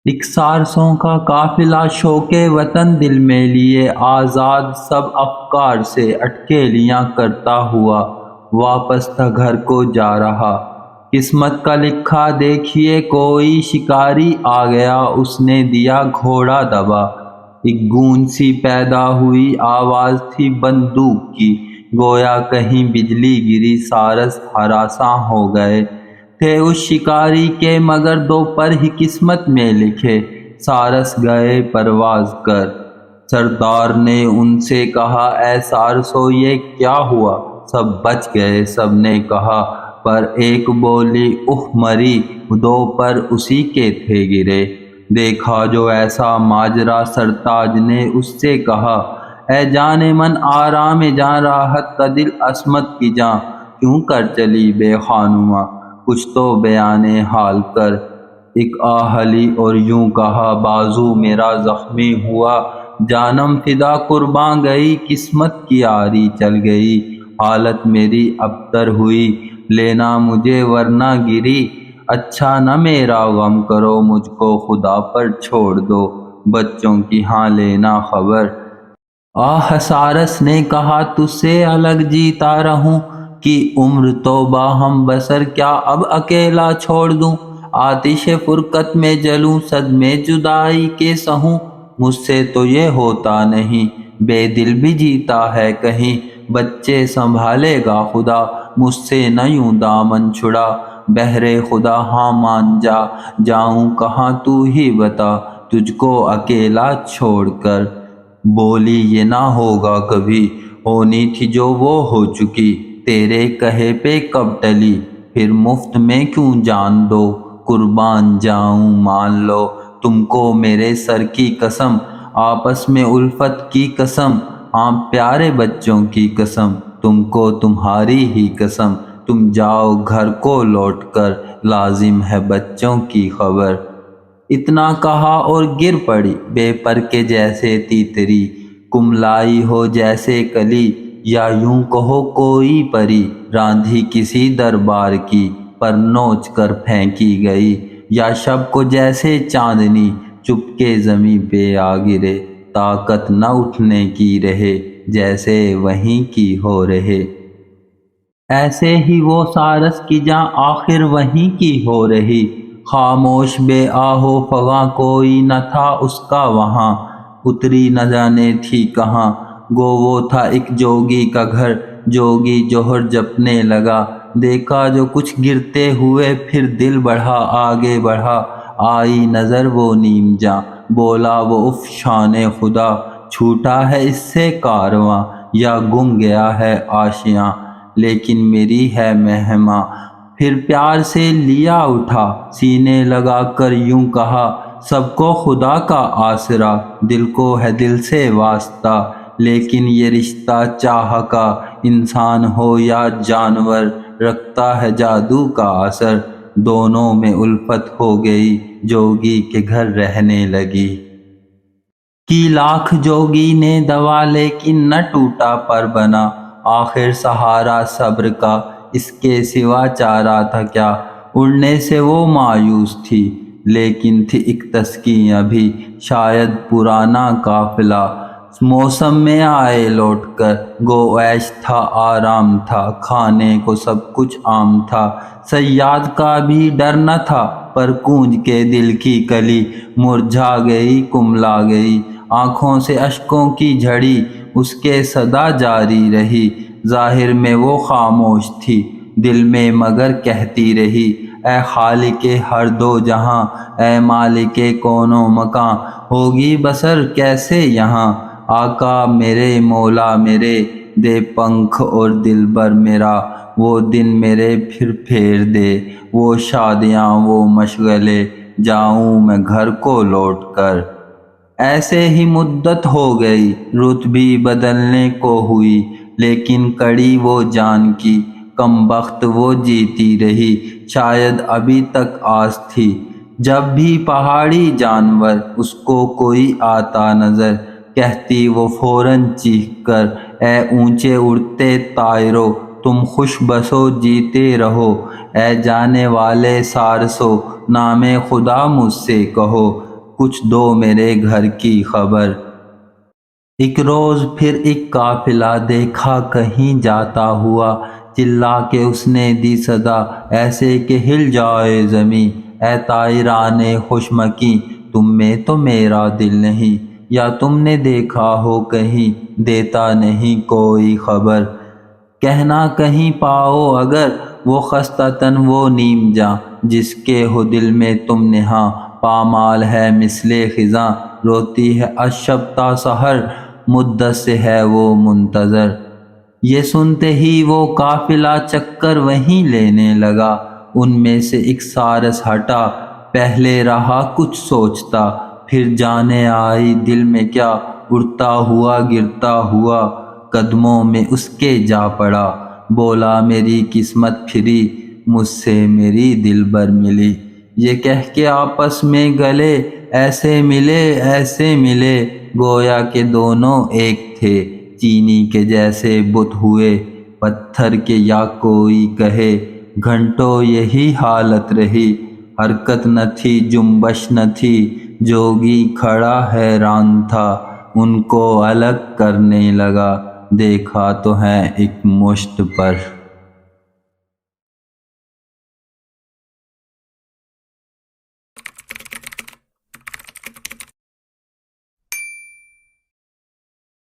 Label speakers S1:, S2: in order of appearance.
S1: اکسارسوں کا قافلہ شوق وطن دل میں لیے آزاد سب افکار سے اٹکیلیاں کرتا ہوا واپس تھا گھر کو جا رہا۔ قسمت کا لکھا دیکھیے کوئی شکاری آ گیا، اس نے دیا گھوڑا دبا۔ ایک گونج سی پیدا ہوئی، آواز تھی بندوق کی، گویا کہیں بجلی گری، سارس ہراساں ہو گئے تھے اس شکاری کے، مگر دو پر ہی قسمت میں لکھے، سارس گئے پرواز کر۔ سردار نے ان سے کہا اے سارسو یہ کیا ہوا؟ سب بچ گئے، سب نے کہا، پر ایک بولی اوہ مری، دو پر اسی کے تھے گرے۔ دیکھا جو ایسا ماجرا، سرتاج نے اس سے کہا اے جان من آرام جاں، راحت کا دل عصمت کی جاں، کیوں کر چلی بے خانماں، کچھ تو بیان حال کر۔ ایک آہ لی اور یوں کہا بازو میرا زخمی ہوا، جانم فدا قرباں گئی، قسمت کی آری چل گئی، حالت میری ابتر ہوئی، لینا مجھے ورنہ گری، اچھا نہ میرا غم کرو، مجھ کو خدا پر چھوڑ دو، بچوں کی ہاں لینا خبر۔ آہ سارس نے کہا تجھ سے الگ جیتا رہوں کہ عمر توبہ ہم بسر، کیا اب اکیلا چھوڑ دوں، آتش فرقت میں جلوں، صدمے جدائی کے سہوں، مجھ سے تو یہ ہوتا نہیں، بے دل بھی جیتا ہے کہیں، بچے سنبھالے گا خدا، مجھ سے نہ یوں دامن چھڑا، بہر خدا ہاں مان جا، جاؤں کہاں تو ہی بتا، تجھ کو اکیلا چھوڑ کر۔ بولی یہ نہ ہوگا کبھی، ہونی تھی جو وہ ہو چکی، تیرے کہے پہ کب ٹلی، پھر مفت میں کیوں جان دو، قربان جاؤں مان لو، تم کو میرے سر کی قسم، آپس میں الفت کی قسم، ہاں پیارے بچوں کی قسم، تم کو تمہاری ہی قسم، تم جاؤ گھر کو لوٹ کر، لازم ہے بچوں کی خبر۔ اتنا کہا اور گر پڑی بے پر کے جیسے تیتری، کملائی ہو جیسے کلی، یا یوں کہو کوئی پری، راندھی کسی دربار کی، پر نوچ کر پھینکی گئی، یا شب کو جیسے چاندنی، چپکے زمیں پہ آ گرے، طاقت نہ اٹھنے کی رہے، جیسے وہیں کی ہو رہے۔ ایسے ہی وہ سارس کی جاں آخر وہیں کی ہو رہی، خاموش بے آہ و فغاں کوئی نہ تھا اس کا وہاں، اتری نہ جانے تھی کہاں، گو وہ تھا ایک جوگی کا گھر، جوگی جوہر جپنے لگا، دیکھا جو کچھ گرتے ہوئے، پھر دل بڑھا آگے بڑھا، آئی نظر وہ نیم جاں، بولا وہ اف شان خدا، چھوٹا ہے اس سے کارواں، یا گم گیا ہے آشیاں، لیکن میری ہے مہماں۔ پھر پیار سے لیا اٹھا، سینے لگا کر یوں کہا، سب کو خدا کا آسرا، دل کو ہے دل سے واسطہ، لیکن یہ رشتہ چاہ کا، انسان ہو یا جانور، رکھتا ہے جادو کا اثر، دونوں میں الفت ہو گئی، جوگی کے گھر رہنے لگی۔ کی لاکھ جوگی نے دوا لیکن نہ ٹوٹا پر بنا، آخر سہارا صبر کا، اس کے سوا چارہ تھا کیا، اڑنے سے وہ مایوس تھی، لیکن تھی ایک تسکین ابھی، شاید پرانا قافلہ موسم میں آئے لوٹ کر، گو عیش تھا آرام تھا، کھانے کو سب کچھ عام تھا، صیاد کا بھی ڈر نہ تھا، پر گونج کے دل کی کلی، مرجھا گئی کملا گئی، آنکھوں سے اشکوں کی جھڑی، اس کے صدا جاری رہی، ظاہر میں وہ خاموش تھی، دل میں مگر کہتی رہی، اے خالق ہر دو جہاں، اے مالک کون و مکاں، ہوگی بسر کیسے یہاں، آقا میرے مولا میرے، دے پنکھ اور دلبر میرا، وہ دن میرے پھر پھیر دے، وہ شادیاں وہ مشغلے، جاؤں میں گھر کو لوٹ کر۔ ایسے ہی مدت ہو گئی، رت بھی بدلنے کو ہوئی، لیکن کڑی وہ جان کی، کم بخت وہ جیتی رہی، شاید ابھی تک آس تھی، جب بھی پہاڑی جانور اس کو کوئی آتا نظر، کہتی وہ فوراً چیخ کر، اے اونچے اڑتے طائرو، تم خوش بسو جیتے رہو، اے جانے والے سارسو، نام خدا مجھ سے کہو، کچھ دو میرے گھر کی خبر۔ ایک روز پھر ایک قافلہ دیکھا کہیں جاتا ہوا، چلا کے اس نے دی صدا ایسے کہ ہل جائے زمیں، اے طائران خوشمکی تم میں تو میرا دل نہیں، یا تم نے دیکھا ہو کہیں دیتا نہیں کوئی خبر۔ کہنا کہیں پاؤ اگر وہ خستہ تن وہ نیم جاں، جس کے ہو دل میں تم نہاں، پامال ہے مثل خزاں، روتی ہے از شب تا سحر، مدت سے ہے وہ منتظر۔ یہ سنتے ہی وہ قافلہ چکر وہیں لینے لگا، ان میں سے ایک سارس ہٹا، پہلے رہا کچھ سوچتا، پھر جانے آئی دل میں کیا، اڑتا ہوا گرتا ہوا قدموں میں اس کے جا پڑا، بولا میری قسمت پھری، مجھ سے میری دلبر ملی۔ یہ کہہ کے آپس میں گلے، ایسے ملے گویا کہ دونوں ایک تھے، چینی کے جیسے بت ہوئے پتھر کے یا کوئی کہے، گھنٹوں یہی حالت رہی، حرکت نہ تھی جنبش نہ تھی، جوگی کھڑا حیران تھا، ان کو الگ کرنے لگا، دیکھا تو ہے ایک مشت پر۔